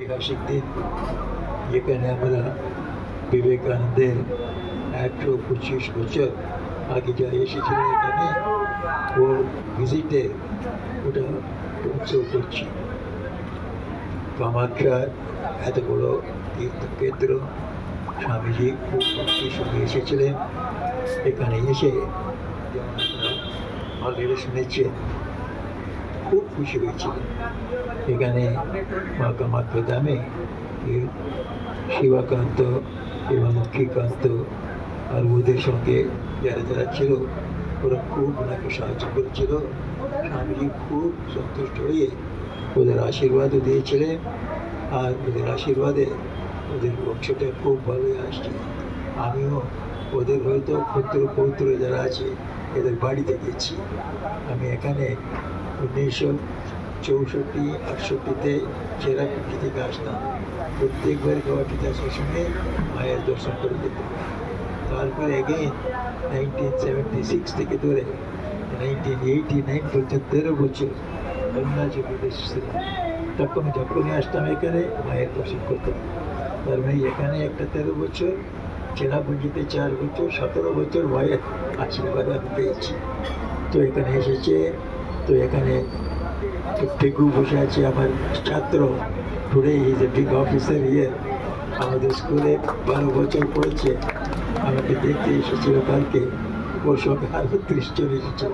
ঐতিহাসিক দিন যেখানে আমরা বিবেকানন্দের 125 বছর আগে যা এসেছিল এখানে ও ভিজিটে ওটা উৎসব করছি। কামাখ্যার এত বড় তীর্থক্ষেত্র স্বামীজি খুব ভক্তির সঙ্গে এসেছিলেন। এখানে এসে যেমন আপনারা অলরেডি শুনেছেন খুব খুশি হয়েছিল। এখানে মা কামাখ্যা ধামে শিবাকান্ত এবং লক্ষ্মীকান্ত আর ওদের সঙ্গে যারা যারা ছিল ওরা খুব ওনাকে সাহায্য করেছিল। স্বামীজি খুব সন্তুষ্ট হয়ে ওদের আশীর্বাদও দিয়েছিলেন, আর ওদের আশীর্বাদে ওদের বংশটা খুব ভালো আসছে। আমিও ওদের হয়তো পুত্র পৌত্র যারা আছে এদের বাড়িতে গেছি। আমি এখানে 1964-68-তে চেরাপুঞ্জি থেকে আসতাম। প্রত্যেকবার গুয়াহাটিতে আসার সময় মায়ের দর্শন করে যেতাম। তারপরে এগেইন 1976 থেকে ধরে 1989 পর্যন্ত 13 বছর অরুণাচল প্রদেশ ছিলাম। তখন যখনই আসতাম এখানে মায়ের দর্শন করতাম। তার মানে এখানে একটা 13 বছর, চেরাপুঞ্জিতে 4 বছর, 17 বছর মায়ের আশীর্বাদ আমি পেয়েছি। তো এখানে এসেছে, তো এখানে টেকু বসে আছে আমার ছাত্র। Today is a big officer ইয়ে, আমাদের স্কুলে 12 বছর পড়েছে। আমাকে দেখতে এসেছিল কালকে, ওর সঙ্গে আরও 30 জন এসেছে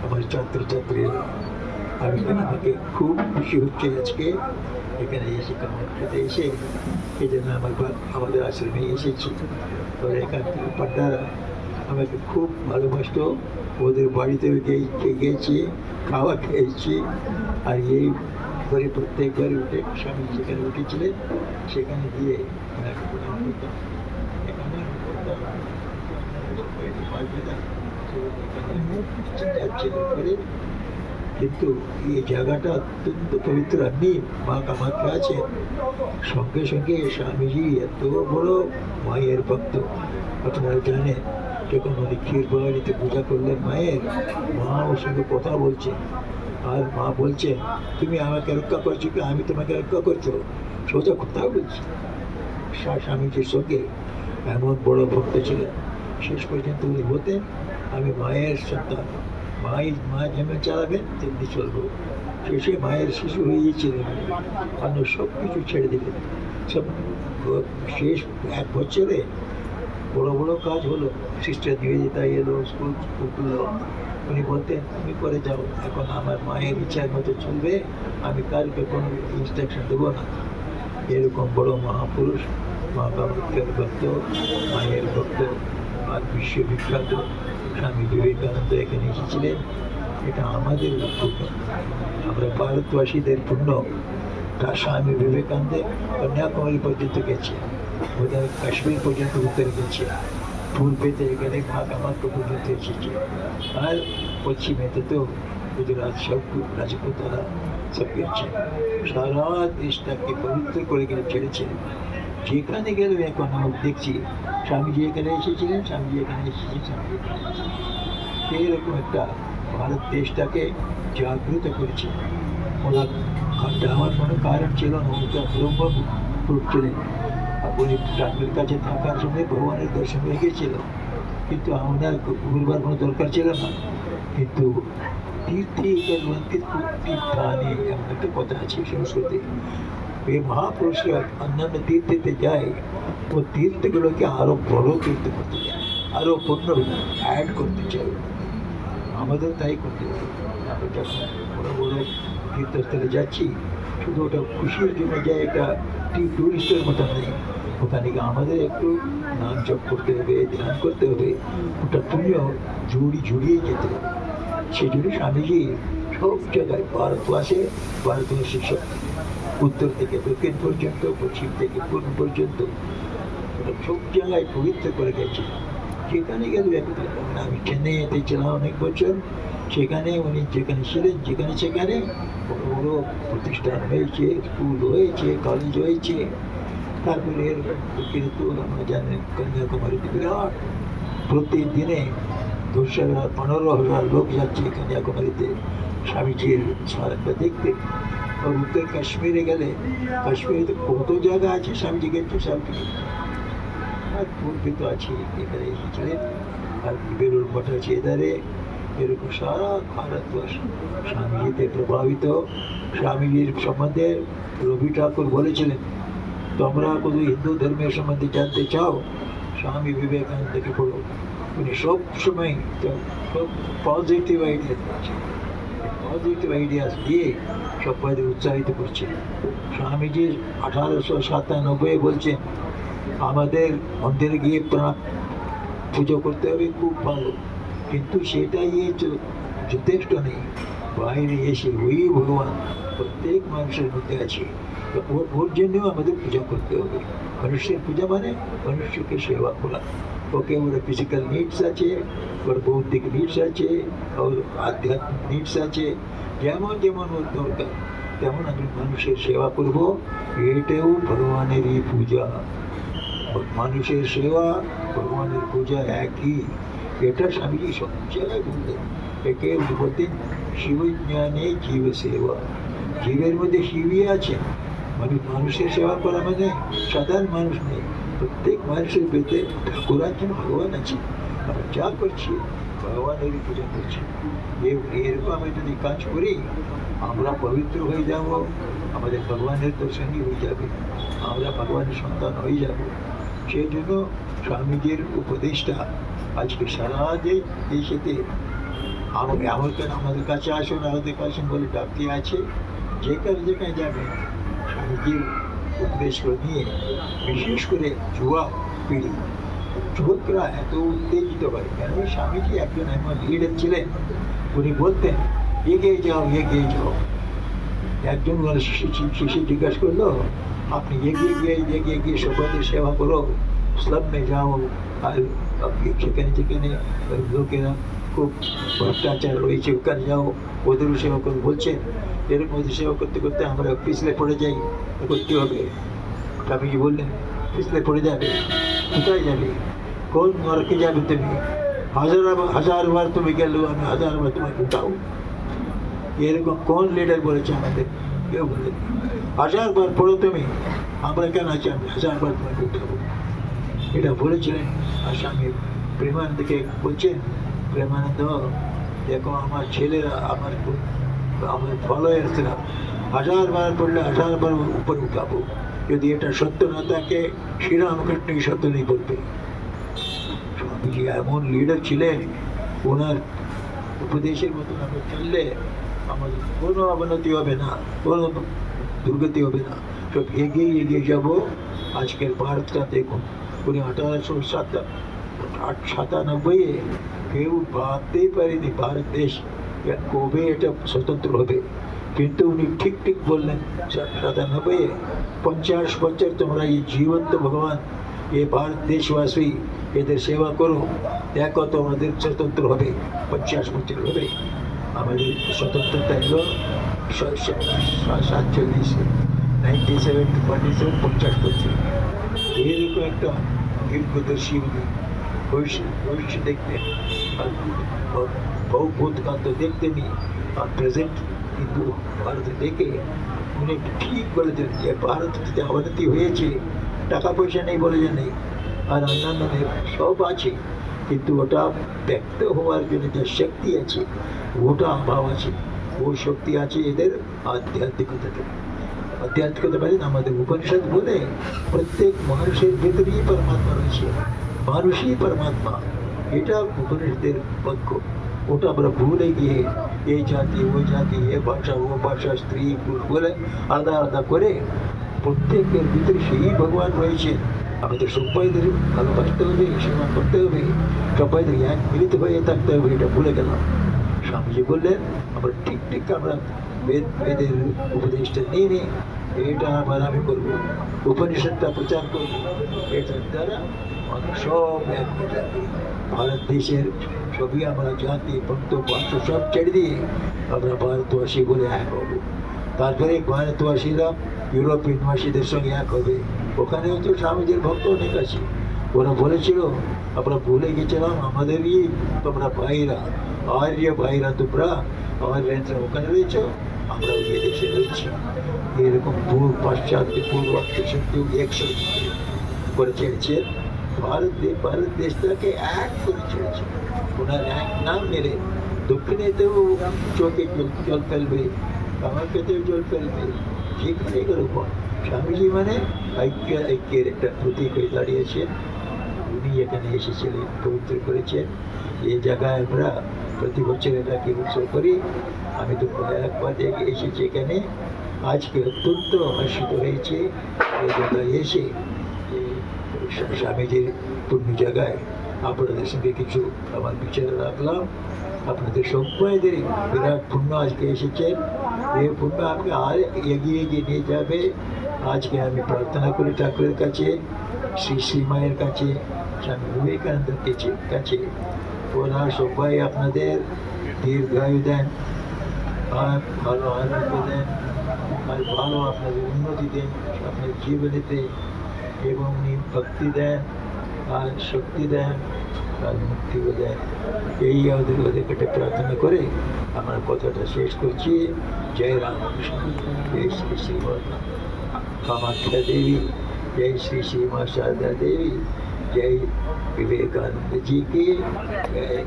আমার ছাত্রছাত্রীরা। আমি আমাকে খুব খুশি হচ্ছে আজকে এখানে এসে কামাখ্যাতে এসে। এই জন্য আমাদের আশ্রমে এসেছি। তো এখান থেকে পান্ডারা আমাকে খুব ভালোবাসতো। ওদের বাড়িতেও গেছি, খাওয়া খেয়েছি। আর এই ঘরে প্রত্যেকবার উঠে স্বামী যেখানে উঠেছিলেন সেখানে গিয়ে ওনাকে প্রণাম করতাম। এখানে কিন্তু এই জায়গাটা অত্যন্ত পবিত্র। আপনি মা কামাখ্যা আছে, সঙ্গে সঙ্গে স্বামীজি এত বড় মায়ের ভক্ত। আপনারা জানেন যখন উনি ক্ষীর বাড়িতে পূজা করলেন মায়ের, মা ওর সঙ্গে কথা বলছে, আর মা বলছে তুমি আমাকে রক্ষা করছো কি আমি তোমাকে রক্ষা করছো, সোজা কথা বলছি। স্বামীজির সঙ্গে এমন বড় ভক্ত ছিলেন। শেষ পর্যন্ত উনি বলতেন আমি মায়ের সন্তান, মা যেমন চালাবেন তেমনি চলবো। শেষে মায়ের শিশু হয়ে গিয়েছিলেন, অন্য সব কিছু ছেড়ে দিলেন। সব শেষ 1 বছরে বড় বড় কাজ হলো। সিস্টার নিবেদিতা এলো, স্কুল খুললো। উনি বলতেন তুমি করে যাও, এখন আমার মায়ের ইচ্ছার মতো চলবে, আমি কাউকে কোনো ইনস্ট্রাকশন দেবো না। এরকম বড় মহাপুরুষ, মা কামাখ্যার ভক্ত, মায়ের ভক্ত, আর বিশ্ববিখ্যাত স্বামী বিবেকানন্দ এখানে এসেছিলেন। এটা আমাদের পুণ্য, আমরা ভারতবাসীদের পুণ্য। তার স্বামী বিবেকানন্দ কন্যাকুমারী পর্যন্ত গেছে, বোধহয় কাশ্মীর পর্যন্ত উত্তরে গেছে, পূর্বেতে এখানে মা কামাখ্যা পর্যন্ত এসেছে। আর পশ্চিমেতে তো গুজরাট সব রাজপুতারা সব গেছে। সারা দেশটাকে পবিত্র করে গেলে ছেড়েছে। যেখানে গেলে এখন আমরা দেখছি স্বামীজি এখানে এসেছিলেন, স্বামীজি এখানে এসেছে, স্বামীজি এখানে এসেছে। এরকম একটা ভারত দেশটাকে জাগ্রত করেছে। ওনার যাওয়ার কোনো কারণ ছিল না, ওটা অবলম্বন করছিলেন। উনি ঠাকুরের কাছে থাকার সময় ভগবানের দর্শন হয়ে গিয়েছিল, কিন্তু আমাদের ঘুরবার কোনো দরকার ছিল না। কিন্তু তীর্থে তীর্থানে এমন একটা কথা আছে সংস্কৃতি। এই মহাপুরুষরা অন্যান্য তীর্থেতে যায়, ও তীর্থগুলোকে আরো বড় তীর্থ করতে চায়, আরো পূর্ণ অ্যাড করতে চায়। আমাদের তাই করতে হবে। আমরা যখন বড় বড় তীর্থস্থলে যাচ্ছি, শুধু ওটা খুশির জন্য যায়, এটা টুরিস্টের মতো নেই। ওখানে গিয়ে আমাদের একটু নাম জপ করতে হবে, ধ্যান করতে হবে, ওটা তুমিও জুড়িয়ে যেতে হবে। সেই জন্য স্বামীজি সব জায়গায় ভারতবাসে, ভারতবর্ষে সব উত্তর থেকে দক্ষিণ পর্যন্ত, পশ্চিম থেকে পূর্ব পর্যন্ত সব জায়গায় পবিত্র করে গেছে। যেখানে গেল আমি চেন্নাইতে ছিলাম অনেক বছর, সেখানে উনি যেখানে ছিলেন যেখানে সেখানে বড় বড় প্রতিষ্ঠান হয়েছে, স্কুল হয়েছে, কলেজ হয়েছে। তারপরে কিন্তু আমরা জানেন কন্যাকুমারীতে বিরাট প্রতিদিনে 10,000-15,000 লোক যাচ্ছে কন্যাকুমারীতে স্বামীজির স্মারকটা দেখতে। আর উত্তর কাশ্মীরে গেলে কাশ্মীরে তো কত জায়গা আছে স্বামীজি গেছে সবদিকে, আর পূর্বে তো আছে এখানে এসেছিলেন, আর বেলুর মঠ আছে এধারে, এরকম সারা ভারতবর্ষ স্বামীজিতে প্রভাবিত। স্বামীজির সম্বন্ধে রবি ঠাকুর বলেছিলেন, তোমরা কোনো হিন্দু ধর্মের সম্বন্ধে জানতে চাও, স্বামী বিবেকানন্দকে পড়ো, উনি সব সময় সব পজিটিভ আইডিয়া দিচ্ছেন, পজিটিভ আইডিয়াস দিয়ে সবাইদের উৎসাহিত করছে। স্বামীজি 1897 বলছেন, আমাদের মন্দিরে গিয়ে পুজো করতে হবে, খুব ভালো, কিন্তু সেটাই যথেষ্ট নেই, বাইরে এসে ওই ভগবান প্রত্যেক মানুষের মধ্যে আছে, ওর জন্যও আমাদের পূজা করতে হবে। মানুষের পূজা মানে মানুষকে সেবা করা, ওকে ওর ফিজিক্যাল নিডস আছে, ওর বৌদ্ধিক নিডস আছে, ওর আধ্যাত্মিক নিডস আছে, যেমন যেমন ওর দরকার তেমন আমি মানুষের সেবা করব, এটাও ভগবানেরই পূজা। মানুষের সেবা ভগবানের পূজা একই, এটা স্বামীজি সব জায়গায় বলতেন। একে বলতেন শিবজ্ঞানে জীব সেবা, জীবের মধ্যে শিবই আছে, মানুষের সেবা করা মানে সাধারণ মানুষ নেই, প্রত্যেক মানুষের পেতে ঠাকুর আছেন, ভগবান আছে, আমরা যা করছি ভগবানেরই পূজা করছি। এরকম আমি যদি কাজ করি আমরা পবিত্র হয়ে যাব, আমাদের ভগবানের দর্শনই হয়ে যাবে, আমরা ভগবানের সন্তান হয়ে যাব। সেই জন্য স্বামীজির উপদেশটা আজকে সারা দেশেতে আমাদের কাছে আসুন, আমাদের কাছে বলে ডাকতে আছে, যেখানে যেখানে যাবেন স্বামীজির উপদেশগুলো নিয়ে, বিশেষ করে যুবা পিঢ়ি, যুবকরা এত উত্তেজিত হয় কেন? স্বামীজি একজন এমন লিডার ছিলেন, উনি বলতেন এগিয়ে যাও এগিয়ে যাও। একজন শিশু জিজ্ঞাসা করলো, আপনি এগিয়ে গিয়ে সবাইদের সেবা করো, স্লামে যাও, আর সেখানে যেখানে লোকেরা খুব ভ্রষ্টাচার রয়েছে ওখানে যাও, ওদেরও সেবা করো বলছেন। এরকম ওদের সেবা করতে করতে আমরা পিছলে পড়ে যাই, করতে হবে। স্বামীজি বললেন পিছলে পড়ে যাবে, কোথায় যাবে, কোন নরকে যাবে তুমি, হাজারবার তুমি গেলেও আমি হাজারবার তোমাকে উঠাও। এরকম কোন লিডার বলেছে আমাদের? কেউ বলেন, হাজারবার পড়ো তুমি, আমরা কেন আছি, আমি হাজারবার তোমাকে উঠাবো। এটা বলেছিলেন। আর স্বামী প্রেমানন্দকে বলছেন, প্রেমানন্দ দেখো আমার ছেলেরা আমার ফলোয়ার্সরা হাজারবার পড়লে হাজারবার উপরে উঠাবো, যদি এটা সত্য না থাকে শ্রীরামকৃষ্ণই সত্য নেই বলবে। স্বামীজি এমন লিডার ছিলেন, ওনার উপদেশের মতন আমরা চললে আমাদের কোনো অবনতি হবে না, কোনো দুর্গতি হবে না, সব এগিয়ে যাব। আজকের ভারতটা দেখুন, উনি 1897 কেউ ভাবতেই পারেনি ভারত দেশ কবে এটা স্বতন্ত্র হবে, কিন্তু উনি ঠিক বললেন 97 50 বছর তোমরা এই জীবন্ত ভগবান এই ভারত দেশবাসী এদের সেবা করো, দেখো তোমাদের স্বতন্ত্র হবে, 50 বছর হবে। আমাদের স্বতন্ত্রতা এলো 47, 97 to 47, 50 বছর। এরকম একটা দীর্ঘদর্শী উনি ভবিষ্য দেখতেন, আর ভূতকান্ত দেখতেনি, আর প্রেজেন্ট কিন্তু ভারতে দেখে উনি ঠিক বলেছেন যে ভারতে অবনতি হয়েছে, টাকা পয়সা নেই বলে যে নেই, আর অন্যান্য সব আছে, কিন্তু ওটা ব্যক্ত হওয়ার জন্য যে শক্তি আছে ওটা অভাব আছে, ওই শক্তি আছে এদের আধ্যাত্মিকতাতে। আধ্যাত্মিকতা মানে আমাদের উপনিষদ বলে প্রত্যেক মানুষের ভেতরেই পরমাত্মা রয়েছে, মানুষই পরমাত্মা, এটা উপনিষদের বাক্য। ওটা আমরা ভুলে গিয়ে এই জাতি ওই জাতি, এ ভাষা ও ভাষা, স্ত্রী পুরুষ বলে আলাদা করে প্রত্যেকের ভিতরে সেই ভগবান রয়েছে। আমাদের সবাইদের ভালোবাসতে হবে, সেবা করতে হবে, সবাইদের এক মিলিত হয়ে থাকতে হবে, এটা ভুলে গেলাম। স্বামীজি বললেন আমরা ঠিক আমরা বেদের উপদেশটা নিয়ে এটা আবার আমি করবো, উপনিষদটা প্রচার করবো, এটার দ্বারা আমরা সব এক হয়ে যাবে। ভারত দেশের সবই আমরা জাতি ভক্ত ভাষা সব ছেড়ে দিয়ে আমরা ভারতবাসী বলে এক হবো। তারপরে ভারতবাসীরা ইউরোপিয়ানবাসীদের সঙ্গে এক হবে, ওখানেও তো স্বামীজির ভক্ত অনেক আছে। ওরা বলেছিল আমরা ভুলে গেছিলাম আমাদেরই তোমরা ভাইরা, আর্য ভাইরা তোমরা, আমার ওখানে রয়েছ, আমরা ওই দেশে রয়েছি। এরকম পাশ্চাত্য পূর্বাত্য শক্তি একসাথে করে ছেড়েছে। ভারত দেশটাকে এক করে ছেড়েছে। ওনার এক নাম মেরে দক্ষিণেতেও চোখে জল ফেলবে, কামাখ্যাতেও জল ফেলবে, যেখানে এরকম স্বামীজি মানে ঐক্যের একটা প্রতীক হয়ে দাঁড়িয়েছেন। উনি এখানে এসেছিলেন, পবিত্র করেছেন। এই জায়গায় আমরা প্রতি বছর এটাকে উৎসব করি। আমি তো একবার এসেছি এখানে, আজকে অত্যন্ত হর্ষিত হয়েছে এই জায়গায় এসে স্বামীজির পূর্ণ জায়গায় আপনাদের সঙ্গে কিছু আমার বিচার রাখলাম। আপনাদের সবাইদের বিরাট পুণ্য আজকে এসেছেন। এই পুণ্য আমাকে আর এগিয়ে এগিয়ে নিয়ে যাবে। আজকে আমি প্রার্থনা করি ঠাকুরের কাছে, শ্রী শ্রীমায়ের কাছে, স্বামী বিবেকানন্দের কাছে ওরা সবাই আপনাদের দীর্ঘায়ু দেন, আর ভালো আরোগ্য দেন, আর ভালো আপনাদের উন্নতি দেন আপনার জীবনেতে, এবং উনি ভক্তি দেন আর শক্তি দেন আর মুক্তিও দেন। এই ওদের কাছে প্রার্থনা করে আমার কথাটা শেষ করছি। জয় রামকৃষ্ণ, জয় শ্রী শ্রী कामाख्या देवी, जय श्री श्री माँ शारदा देवी, जय विवेकानंद जी की जय।